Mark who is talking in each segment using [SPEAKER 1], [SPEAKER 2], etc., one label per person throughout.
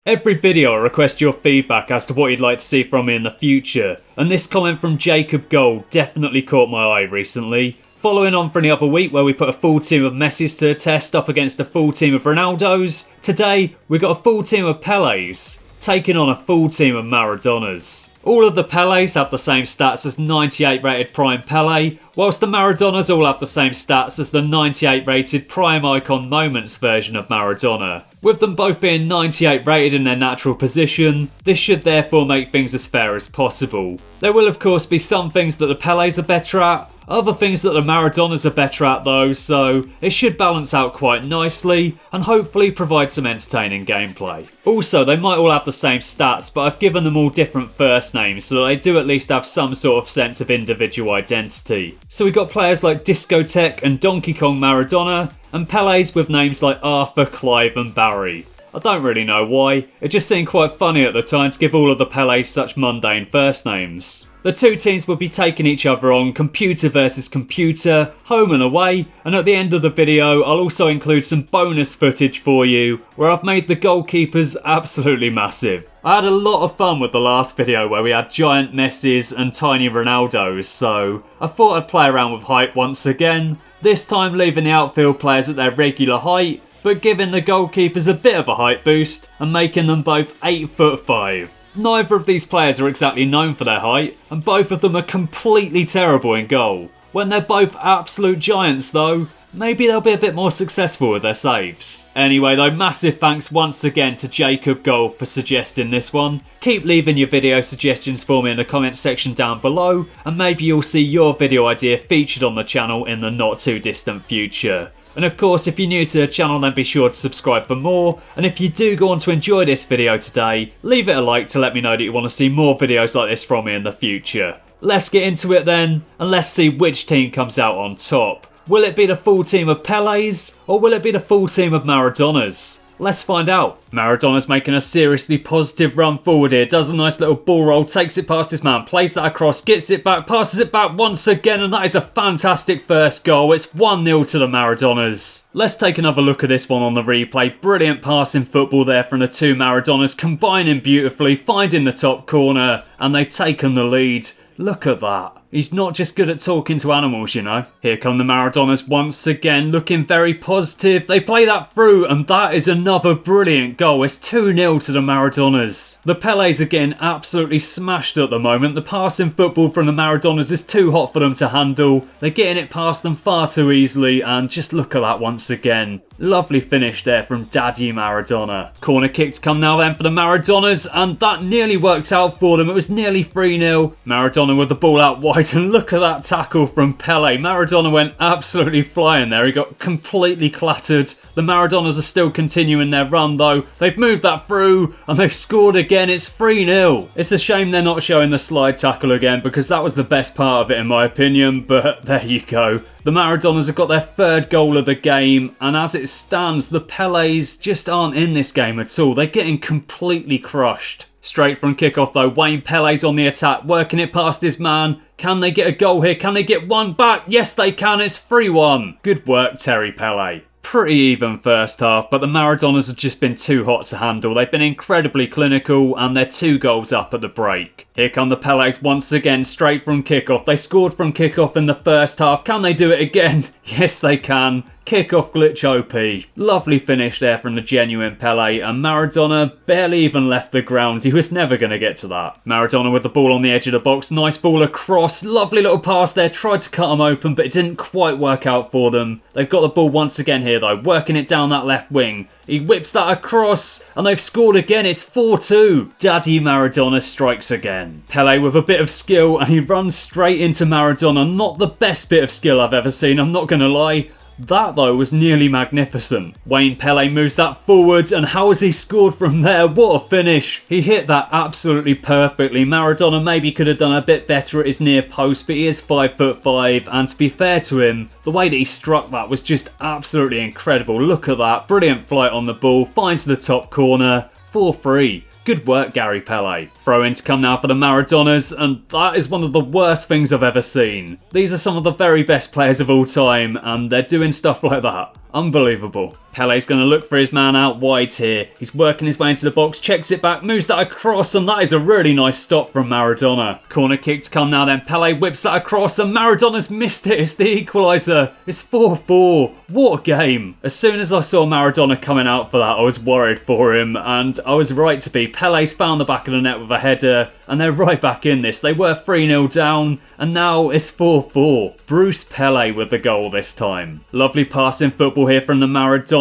[SPEAKER 1] Every video I request your feedback as to what you'd like to see from me in the future, and this comment from Jacob Gold definitely caught my eye recently. Following on from the other week where we put a full team of Messis to a test up against a full team of Ronaldos, today we got a full team of Pelés taking on a full team of Maradonas. All of the Pelés have the same stats as 98 rated Prime Pele, whilst the Maradonas all have the same stats as the 98 rated Prime Icon Moments version of Maradona. With them both being 98 rated in their natural position, this should therefore make things as fair as possible. There will of course be some things that the Pelés are better at, other things that the Maradonas are better at though, so it should balance out quite nicely and hopefully provide some entertaining gameplay. Also, they might all have the same stats, but I've given them all different first names so that they do at least have some sort of sense of individual identity. So we've got players like Discotheque and Donkey Kong Maradona, and Pelés with names like Arthur, Clive and Barry. I don't really know why, it just seemed quite funny at the time to give all of the Pelés such mundane first names. The two teams will be taking each other on computer versus computer, home and away, and at the end of the video I'll also include some bonus footage for you where I've made the goalkeepers absolutely massive. I had a lot of fun with the last video where we had giant Messis and tiny Ronaldos, so I thought I'd play around with height once again, this time leaving the outfield players at their regular height, but giving the goalkeepers a bit of a height boost and making them both 8'5". Neither of these players are exactly known for their height, and both of them are completely terrible in goal. When they're both absolute giants though, maybe they'll be a bit more successful with their saves. Anyway though, massive thanks once again to Jacob Gold for suggesting this one. Keep leaving your video suggestions for me in the comments section down below, and maybe you'll see your video idea featured on the channel in the not too distant future. And of course, if you're new to the channel, then be sure to subscribe for more. And if you do go on to enjoy this video today, leave it a like to let me know that you want to see more videos like this from me in the future. Let's get into it then, and let's see which team comes out on top. Will it be the full team of Pelés, or will it be the full team of Maradonas? Let's find out. Maradona's making a seriously positive run forward here, does a nice little ball roll, takes it past his man, plays that across, gets it back, passes it back once again, and that is a fantastic first goal. It's 1-0 to the Maradonas. Let's take another look at this one on the replay. Brilliant passing football there from the two Maradonas, combining beautifully, finding the top corner, and they've taken the lead. Look at that. He's not just good at talking to animals, you know. Here come the Maradonas once again, looking very positive. They play that through, and that is another brilliant goal. It's 2-0 to the Maradonas. The Pelés are getting absolutely smashed at the moment. The passing football from the Maradonas is too hot for them to handle. They're getting it past them far too easily, and just look at that once again. Lovely finish there from Daddy Maradona. Corner kick to come now then for the Maradonas, and that nearly worked out for them. It was nearly 3-0. Maradona with the ball out wide, and look at that tackle from Pele. Maradona went absolutely flying there. He got completely clattered. The Maradonas are still continuing their run though. They've moved that through, and they've scored again. It's 3-0. It's a shame they're not showing the slide tackle again, because that was the best part of it in my opinion, but there you go. The Maradonas have got their third goal of the game, and as it stands, the Pelés just aren't in this game at all. They're getting completely crushed. Straight from kickoff though, Wayne Pele's on the attack, working it past his man. Can they get a goal here? Can they get one back? Yes they can, it's 3-1. Good work, Terry Pele. Pretty even first half, but the Maradonas have just been too hot to handle. They've been incredibly clinical, and they're 2 goals up at the break. Here come the Pelés once again, straight from kickoff. They scored from kickoff in the first half. Can they do it again? Yes they can. Kickoff glitch OP. Lovely finish there from the genuine Pele, and Maradona barely even left the ground. He was never going to get to that. Maradona with the ball on the edge of the box. Nice ball across. Lovely little pass there. Tried to cut them open, but it didn't quite work out for them. They've got the ball once again here though, working it down that left wing. He whips that across, and they've scored again. It's 4-2. Daddy Maradona strikes again. Pele with a bit of skill, and he runs straight into Maradona. Not the best bit of skill I've ever seen, I'm not going to lie. That though was nearly magnificent. Wayne Pele moves that forwards, and how has he scored from there? What a finish. He hit that absolutely perfectly. Maradona maybe could have done a bit better at his near post, but he is 5'5", and to be fair to him, the way that he struck that was just absolutely incredible. Look at that. Brilliant flight on the ball. Finds the top corner. 4-3. Good work, Gary Pele. Throw in to come now for the Maradonas, and that is one of the worst things I've ever seen. These are some of the very best players of all time, and they're doing stuff like that. Unbelievable. Pele's going to look for his man out wide here. He's working his way into the box, checks it back, moves that across, and that is a really nice stop from Maradona. Corner kick to come now then. Pele whips that across, and Maradona's missed it. It's the equaliser. It's 4-4. What a game. As soon as I saw Maradona coming out for that, I was worried for him, and I was right to be. Pele's found the back of the net with a header, and they're right back in this. They were 3-0 down, and now it's 4-4. Bruce Pele with the goal this time. Lovely passing football here from the Maradonas.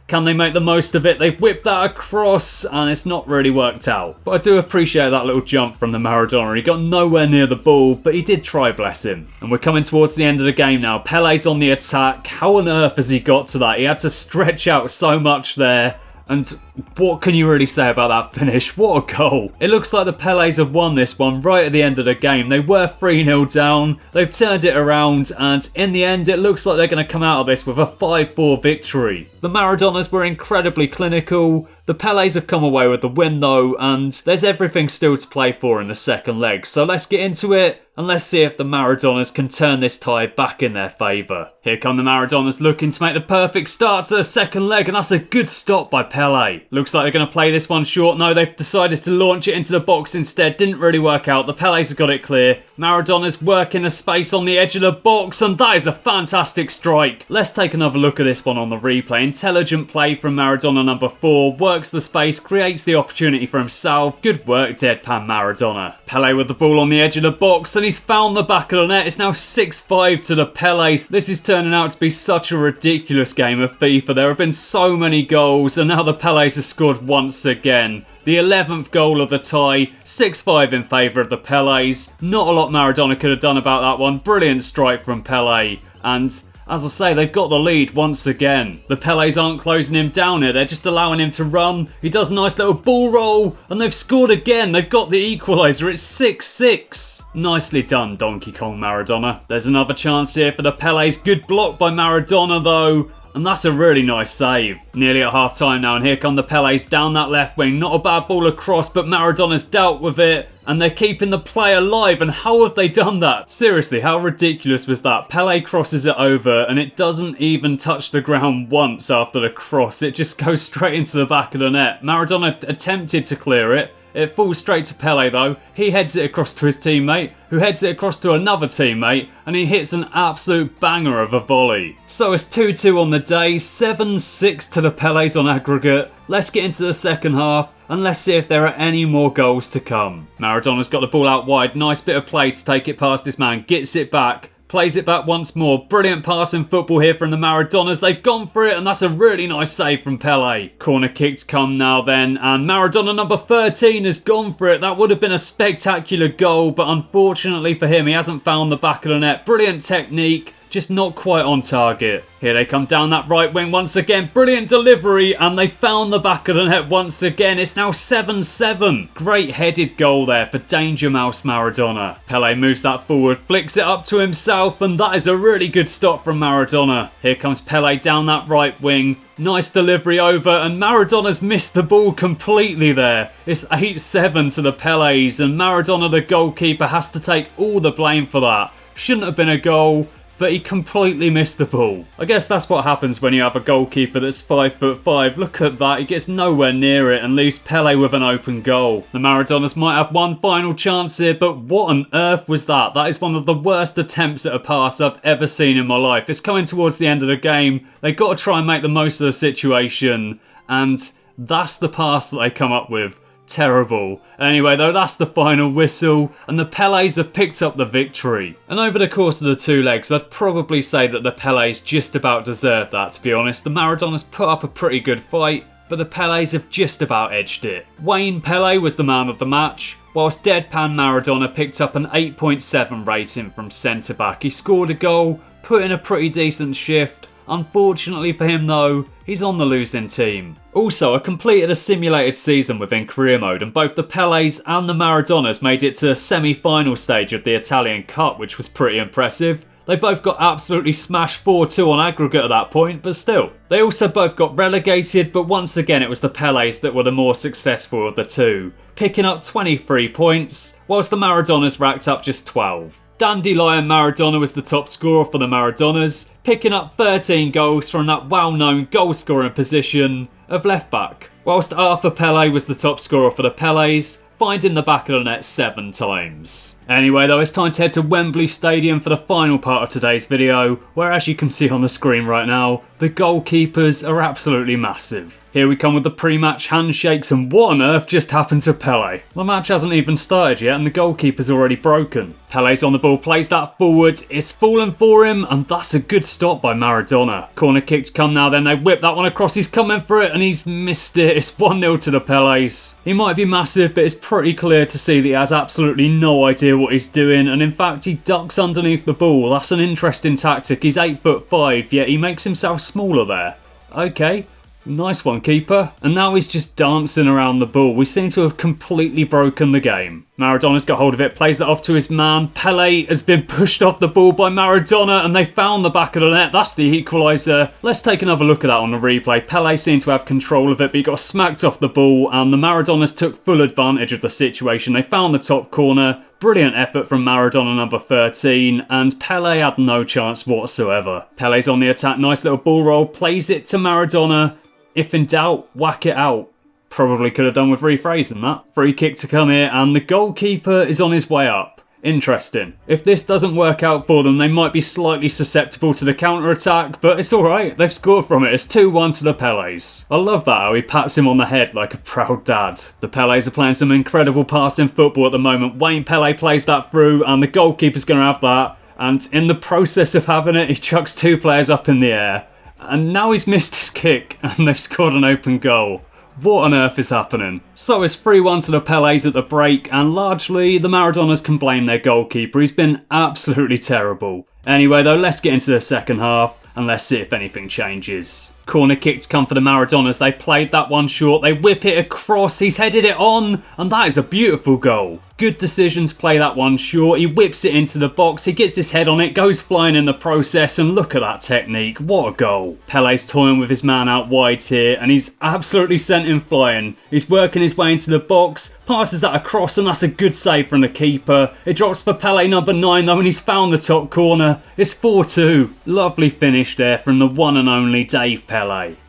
[SPEAKER 1] Can they make the most of it? They've whipped that across and it's not really worked out. But I do appreciate that little jump from the Maradona. He got nowhere near the ball, but he did try, bless him. And we're coming towards the end of the game now. Pele's on the attack. How on earth has he got to that? He had to stretch out so much there. And what can you really say about that finish? What a goal. It looks like the Pelés have won this one right at the end of the game. They were 3-0 down. They've turned it around. And in the end, it looks like they're going to come out of this with a 5-4 victory. The Maradonas were incredibly clinical. The Pelés have come away with the win though. And there's everything still to play for in the second leg. So let's get into it. And let's see if the Maradonas can turn this tie back in their favour. Here come the Maradonas looking to make the perfect start to the second leg, and that's a good stop by Pele. Looks like they're going to play this one short. No, they've decided to launch it into the box instead. Didn't really work out. The Pelés have got it clear. Maradona's working a space on the edge of the box, and that is a fantastic strike. Let's take another look at this one on the replay. Intelligent play from Maradona number 4. Works the space, creates the opportunity for himself. Good work, deadpan Maradona. Pele with the ball on the edge of the box, and he's found the back of the net. It's now 6-5 to the Pelés. This is turning out to be such a ridiculous game of FIFA. There have been so many goals, and now the Pelés have scored once again. The 11th goal of the tie, 6-5 in favour of the Pelés. Not a lot Maradona could have done about that one. Brilliant strike from Pele. And as I say, they've got the lead once again. The Pelés aren't closing him down here. They're just allowing him to run. He does a nice little ball roll. And they've scored again. They've got the equaliser. It's 6-6. Nicely done, Donkey Kong Maradona. There's another chance here for the Pelés. Good block by Maradona, though. And that's a really nice save. Nearly at half time now, and here come the Pelés down that left wing. Not a bad ball across, but Maradona's dealt with it. And they're keeping the play alive. And how have they done that? Seriously, how ridiculous was that? Pele crosses it over, and it doesn't even touch the ground once after the cross. It just goes straight into the back of the net. Maradona attempted to clear it. It falls straight to Pele though. He heads it across to his teammate, who heads it across to another teammate, and he hits an absolute banger of a volley. So it's 2-2 on the day, 7-6 to the Pelés on aggregate. Let's get into the second half, and let's see if there are any more goals to come. Maradona's got the ball out wide, nice bit of play to take it past his man, gets it back. Plays it back once more. Brilliant passing football here from the Maradonas. They've gone for it, and that's a really nice save from Pele. Corner kicks come now then, and Maradona number 13 has gone for it. That would have been a spectacular goal, but unfortunately for him, he hasn't found the back of the net. Brilliant technique, just not quite on target. Here they come down that right wing once again. Brilliant delivery, and they found the back of the net once again. It's now 7-7. Great headed goal there for Danger Mouse Maradona. Pele moves that forward, flicks it up to himself, and that is a really good stop from Maradona. Here comes Pele down that right wing. Nice delivery over, and Maradona's missed the ball completely there. It's 8-7 to the Pelés, and Maradona, the goalkeeper, has to take all the blame for that. Shouldn't have been a goal, but he completely missed the ball. I guess that's what happens when you have a goalkeeper that's 5'5". Look at that, he gets nowhere near it and leaves Pele with an open goal. The Maradonas might have one final chance here, but what on earth was that? That is one of the worst attempts at a pass I've ever seen in my life. It's coming towards the end of the game. They've got to try and make the most of the situation, and that's the pass that they come up with. Terrible. Anyway though, that's the final whistle, and the Pelés have picked up the victory. And over the course of the two legs, I'd probably say that the Pelés just about deserved that, to be honest. The Maradonas put up a pretty good fight, but the Pelés have just about edged it. Wayne Pele was the man of the match, whilst Deadpan Maradona picked up an 8.7 rating from centre back. He scored a goal, put in a pretty decent shift. Unfortunately for him though, he's on the losing team. Also, I completed a simulated season within career mode, and both the Pelés and the Maradonas made it to the semi-final stage of the Italian Cup, which was pretty impressive. They both got absolutely smashed 4-2 on aggregate at that point, but still. They also both got relegated, but once again it was the Pelés that were the more successful of the two, picking up 23 points, whilst the Maradonas racked up just 12. Dandelion Maradona was the top scorer for the Maradonas, picking up 13 goals from that well-known goal-scoring position of left-back, whilst Arthur Pele was the top scorer for the Pelés, finding the back of the net 7 times. Anyway though, it's time to head to Wembley Stadium for the final part of today's video, where as you can see on the screen right now, the goalkeepers are absolutely massive. Here we come with the pre-match handshakes, and what on earth just happened to Pele? The match hasn't even started yet and the goalkeeper's already broken. Pele's on the ball, plays that forward, it's fallen for him, and that's a good stop by Maradona. Corner kick to come now, then they whip that one across, he's coming for it and he's missed it. It's 1-0 to the Pelés. He might be massive, but it's pretty clear to see that he has absolutely no idea what he's doing, and in fact he ducks underneath the ball. That's an interesting tactic. He's 8'5", yet he makes himself smaller there. Okay. Nice one, keeper. And now he's just dancing around the ball. We seem to have completely broken the game. Maradona's got hold of it, plays that off to his man. Pele has been pushed off the ball by Maradona and they found the back of the net. That's the equaliser. Let's take another look at that on the replay. Pele seemed to have control of it, but he got smacked off the ball and the Maradonas took full advantage of the situation. They found the top corner. Brilliant effort from Maradona number 13, and Pele had no chance whatsoever. Pele's on the attack, nice little ball roll, plays it to Maradona. If in doubt, whack it out. Probably could have done with rephrasing that. Free kick to come here, and the goalkeeper is on his way up. Interesting. If this doesn't work out for them, they might be slightly susceptible to the counter-attack, but it's alright, they've scored from it. It's 2-1 to the Pelés. I love that, how he pats him on the head like a proud dad. The Pelés are playing some incredible passing football at the moment. Wayne Pele plays that through, and the goalkeeper's going to have that. And in the process of having it, he chucks 2 players up in the air. And now he's missed his kick, and they've scored an open goal. What on earth is happening? So it's 3-1 to the Pelés at the break, and largely the Maradonas can blame their goalkeeper. He's been absolutely terrible. Anyway though, let's get into the second half, and let's see if anything changes. Corner kick to come for the Maradonas. They played that one short, they whip it across, he's headed it on, and that is a beautiful goal. Good decision to play that one short. He whips it into the box, he gets his head on it, goes flying in the process, and look at that technique. What a goal. Pele's toying with his man out wide here, and he's absolutely sent him flying. He's working his way into the box, passes that across, and that's a good save from the keeper. It drops for Pele number 9 though, and he's found the top corner. It's 4-2. Lovely finish there from the one and only Dave Pele.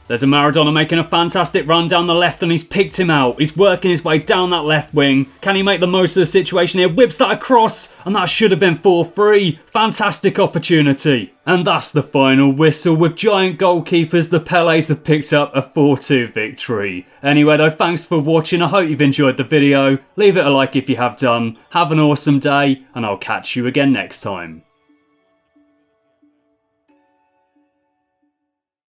[SPEAKER 1] There's a Maradona making a fantastic run down the left and he's picked him out. He's working his way down that left wing. Can he make the most of the situation here? Whips that across and that should have been 4-3. Fantastic opportunity. And that's the final whistle. With giant goalkeepers, the Pelés have picked up a 4-2 victory. Anyway though, thanks for watching. I hope you've enjoyed the video. Leave it a like if you have done. Have an awesome day and I'll catch you again next time.